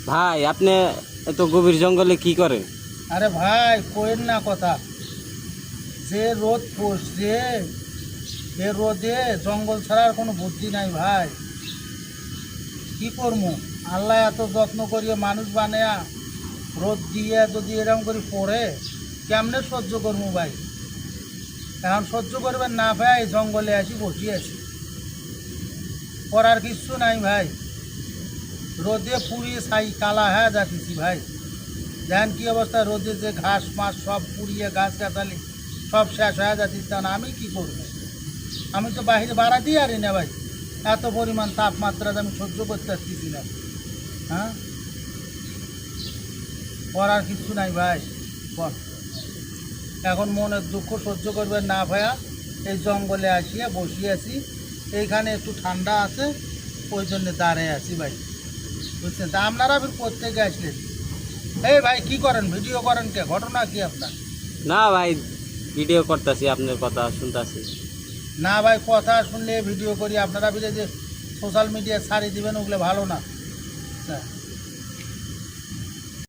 ভাই আপনি এত গভীর জঙ্গলে কি করেন? আরে ভাই কোয়েন না কথা, যে রোদ পড়ছে এ রোদে জঙ্গল ছাড়ার কোনো বুদ্ধি নাই ভাই। কি করবো, আল্লাহ এত যত্ন করিয়ে মানুষ বানায়া রোদ দিয়ে যদি এরকম করে পড়ে কেমনে সহ্য করবো ভাই। এখন সহ্য করবেন না ভাই, জঙ্গলে আসি বসি আছি, করার কিচ্ছু নাই ভাই। রোদে পুড়িয়ে ছাই কালা হয়ে যাচ্ছি ভাই। দেখেন কি অবস্থা, রোদে যে ঘাস মাছ সব পুড়িয়ে গাছ গাছালি সব শেষ হয়ে যাচ্ছি। তখন আমি কি করব? আমি তো বাহিরে বাড়া দিয়ে আরি না ভাই, এত পরিমাণ তাপমাত্রা আমি সহ্য করতে পারতেছি না। হ্যাঁ, করার কিছু নাই ভাই। বল, এখন মনের দুঃখ সহ্য করবেন না ভাইয়া, এই জঙ্গলে আসিয়া বসিয়ে আছি, এইখানে একটু ঠান্ডা আছে ওই জন্য দাঁড়িয়ে আছি ভাই, বুঝছেন? তা আপনারা ফির প্রত্যেকে আসলেন। এই ভাই কি করেন, ভিডিও করেন কে, ঘটনা কি আপনার? না ভাই, ভিডিও করতেছি, আপনার কথা শুনতেছি। না ভাই, কথা শুনলে ভিডিও করি, আপনারা ফিরে যে সোশ্যাল মিডিয়া ছাড়ি দিবেন ওগুলো ভালো না। আচ্ছা।